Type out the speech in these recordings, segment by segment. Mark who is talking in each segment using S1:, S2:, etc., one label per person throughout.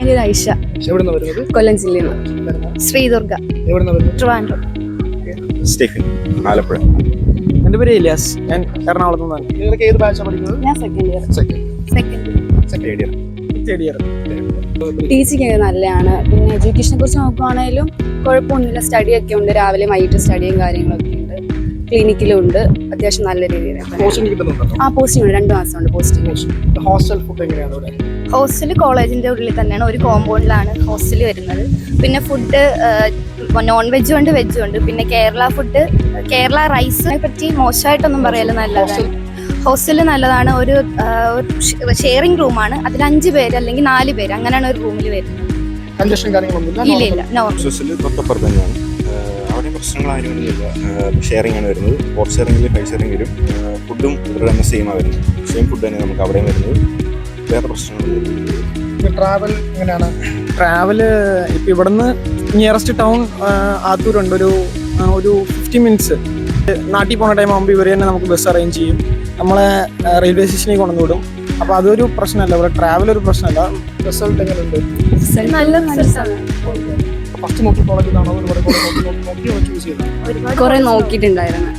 S1: എൻ്റെ ഒരു ഐഷ.
S2: എവിടുന്നാ വരുന്നത്?
S1: കൊല്ലം ജില്ലയിൽ നിന്ന്. ശ്രീദുർഗ.
S2: എവിടുന്നാ വരുന്നത്?
S1: ട്രിവാൻഡ്രം.
S3: സ്റ്റീഫൻ, ആലപ്പുഴ.
S4: എൻ്റെ പേര് ഇലിയാസ്, ഞാൻ എറണാകുളത്ത് നിന്നാണ്.
S2: നിങ്ങൾക്ക് ഏത് ബാച്ചാണ് പഠിക്കുന്നത്?
S1: ഞാൻ second year.
S2: Second year.
S4: Third year.
S1: Teaching ഒക്കെ നല്ലതാണ്. പിന്നെ എഡ്യൂക്കേഷനെ കുറിച്ച് നോക്കുവാണെങ്കിലും കുഴപ്പമൊന്നുമില്ല. സ്റ്റഡി ഒക്കെ ഉണ്ട്, രാവിലെ വൈകിട്ട് സ്റ്റഡിയും കാര്യങ്ങളൊക്കെ ഉണ്ട്. ക്ലിനിക്കിലും ഉണ്ട്, അത്യാവശ്യം നല്ല രീതിയിൽ.
S2: പോസ്റ്റിംഗ് കിട്ടുന്നുണ്ടോ?
S1: ആ പോസ്റ്റിംഗ് ഉണ്ട്, 2 മാസം ഉണ്ട് പോസ്റ്റിംഗ്.
S2: ഹോസ്റ്റൽ ഫുഡ് എങ്ങനെയാണ് ഇവിടെ?
S5: ഹോസ്റ്റൽ കോളേജിന്റെ ഉള്ളിൽ തന്നെയാണ്, ഒരു കോമ്പൗണ്ടിലാണ് ഹോസ്റ്റൽ വരുന്നത്. പിന്നെ ഫുഡ് നോൺ വെജും ഉണ്ട് വെജും ഉണ്ട്. പിന്നെ കേരള റൈസിനെ പറ്റി മോശമായിട്ടൊന്നും പറയല് നല്ലതാണ്. ഹോസ്റ്റൽ നല്ലതാണ്. ഒരു ഷെയറിംഗ് റൂമാണ്, അതിൽ 5 പേര് അല്ലെങ്കിൽ 4 പേര് അങ്ങനെയാണ് ഒരു റൂമിൽ വരുന്നത്.
S2: കൺജഷൻ കാര്യങ്ങളൊന്നും
S5: ഇല്ല.
S3: തൊട്ടപ്പുറത്ത് തന്നെയാണ്. അവിടെ പ്രശ്നങ്ങളായിരുന്നില്ല. ഷെയറിംഗ് ആണ് വരുന്നത്. 4 ഷെയറിംഗിൽ 5 ഷെയറിംഗ് വരും. ഫുഡും ഇവരുടെ തന്നെ സെയിമാണ് വരുന്നത്. സെയിം ഫുഡ് തന്നെ നമുക്ക് അവിടെയും വരുന്നത്. വേറെ പ്രശ്നങ്ങളില്ല.
S2: ട്രാവൽ എങ്ങനെയാണ്?
S4: ട്രാവല് ഇപ്പം ഇവിടുന്ന് നിയറസ്റ്റ് ടൗൺ ആത്തൂരുണ്ട്. ഒരു 50 മിനിറ്റ്സ്. നാട്ടിൽ പോകുന്ന ടൈം ആകുമ്പോൾ ഇവർ തന്നെ നമുക്ക് ബസ് അറേഞ്ച് ചെയ്യും, നമ്മളെ റെയിൽവേ സ്റ്റേഷനിൽ കൊണ്ടുവിടും. അപ്പോൾ അതൊരു പ്രശ്നമല്ല, ഇവിടെ ട്രാവൽ ഒരു പ്രശ്നമല്ല.
S2: റിസൾട്ട് എങ്ങനെയുണ്ട്?
S1: നല്ല റിസൾട്ടാണ്.
S2: ഫസ്റ്റ് നോക്കി കോളേജിലാണോ ചൂസ് ചെയ്തത്?
S1: കുറെ നോക്കിയിട്ടുണ്ടായിരുന്നു.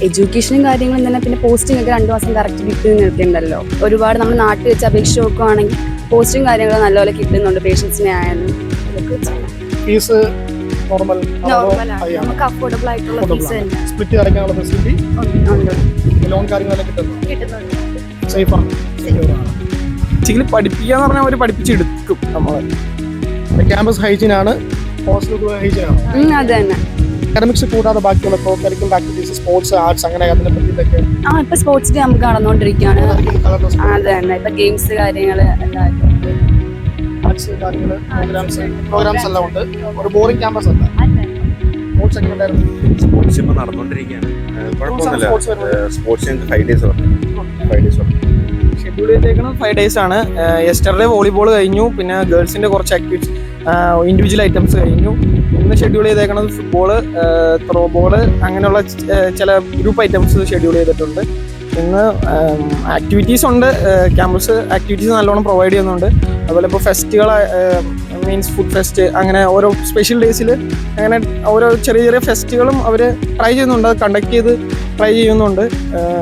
S1: എഡ്യൂക്കേഷനും കാര്യങ്ങളും തന്നെ. പിന്നെ പോസ്റ്റിംഗ് ഒക്കെ 2 മാസം കറക്റ്റ് കിട്ടുന്ന നിർത്തിയിട്ടുണ്ടല്ലോ. ഒരുപാട് നമ്മൾ നാട്ടിൽ വെച്ച് അപേക്ഷിച്ച് നോക്കുവാണെങ്കിൽ പോസ്റ്റിംഗ് കാര്യങ്ങൾ നല്ലപോലെ കിട്ടുന്നുണ്ട്. പേഷ്യൻസിനെ ആയാലും
S2: ഫീസ് നോർമൽ,
S1: നമുക്ക് അഫോർഡബിൾ ആയിട്ടുള്ള ഫീസ് തന്നെ.
S2: സ്പ്ലിറ്റ് അടയ്ക്കാനുള്ള ഫെസിലിറ്റി
S1: ഉണ്ട്.
S2: ലോൺ കാര്യങ്ങളെല്ലാം കിട്ടുന്നു. സേഫാണ്.
S4: ആക്ച്വലി പഠിപ്പിക്കുക എന്ന് പറഞ്ഞാൽ അവർ പഠിപ്പിച്ചെടുക്കും നമ്മളെ.
S2: ക്യാമ്പസ് ഹൈജീൻ ആണ്, ഹോസ്റ്റൽ ഹൈജീൻ ആണ്.
S1: അത് തന്നെ.
S2: അക്കാഡമിക്സ് കൂടാതെ ബാക്കിയുള്ള കരിക്കുലർ ആക്ടിവിറ്റീസ്, സ്പോർട്സ്, ആർട്സ് അങ്ങനെ അതിനെ പറ്റിയിട്ടൊക്കെ.
S1: ഇപ്പൊ സ്പോർട്സ് ഡേ നമുക്ക് നടന്നുകൊണ്ടിരിക്കുകയാണ്. അത് തന്നെ. ഇപ്പൊ ഗെയിംസ് കാര്യങ്ങള്
S2: ആർട്സ് കാര്യങ്ങള്, പ്രോഗ്രാംസ് എല്ലാം ഉണ്ട്. ഒരു ബോറിംഗ് ക്യാമ്പസ് അല്ല. സ്പോർട്സ് ഒക്കെ ഉണ്ടായിരുന്നു.
S3: സ്പോർട്സ് ഇപ്പോൾ നടന്നുകൊണ്ടിരിക്കുകയാണ്. കുഴപ്പമൊന്നുമില്ല. സ്പോർട്സ് ഞങ്ങൾക്ക് 5 ഡേയ്സ് പറഞ്ഞു.
S4: ഷെഡ്യൂൾ ചെയ്തേക്കുന്നത് 5 ഡേയ്സ് ആണ്. യെസ്റ്റർഡേ വോളിബോൾ കഴിഞ്ഞു. പിന്നെ ഗേൾസിന്റെ കുറച്ച് ആക്ടിവിറ്റീസ്, ഇൻഡിവിജ്വൽ ഐറ്റംസ് കഴിഞ്ഞു. ഇന്ന് ഷെഡ്യൂൾ ചെയ്തേക്കുന്നത് ഫുട്ബോള്, ത്രോ ബോള്, അങ്ങനെയുള്ള ചില ഗ്രൂപ്പ് ഐറ്റംസ് ഷെഡ്യൂൾ ചെയ്തിട്ടുണ്ട്. ഇന്ന് ആക്ടിവിറ്റീസ് ഉണ്ട്. ക്യാമ്പസ് ആക്ടിവിറ്റീസ് നല്ലോണം പ്രൊവൈഡ് ചെയ്യുന്നുണ്ട്. അതുപോലെ ഇപ്പോൾ ഫെസ്റ്റുകൾ, മീൻസ് ഫുഡ് ഫെസ്റ്റ്, അങ്ങനെ ഓരോ സ്പെഷ്യൽ ഡേയ്സിൽ അങ്ങനെ ഓരോ ചെറിയ ചെറിയ ഫെസ്റ്റുകളും അവർ ട്രൈ ചെയ്യുന്നുണ്ട്, കണ്ടക്ട് ചെയ്ത് ട്രൈ ചെയ്യുന്നുണ്ട്.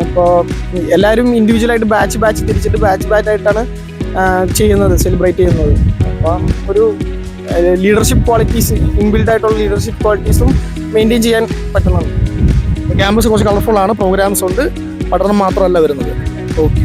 S4: ഇപ്പോൾ എല്ലാവരും ഇൻഡിവിജ്വലായിട്ട് ബാച്ച് തിരിച്ചിട്ട് ബാച്ചായിട്ടാണ് ചെയ്യുന്നത്, സെലിബ്രേറ്റ് ചെയ്യുന്നത്. അപ്പം ഒരു ലീഡർഷിപ്പ് ക്വാളിറ്റീസ്, ഇൻബിൽഡ് ആയിട്ടുള്ള ലീഡർഷിപ്പ് ക്വാളിറ്റീസും മെയിൻറ്റെയിൻ ചെയ്യാൻ പറ്റുന്നുണ്ട്.
S2: ക്യാമ്പസ് കുറച്ച് കളർഫുൾ ആണ്, പ്രോഗ്രാംസ് ഉണ്ട്, പഠനം മാത്രമല്ല വരുന്നത്. ഓക്കെ.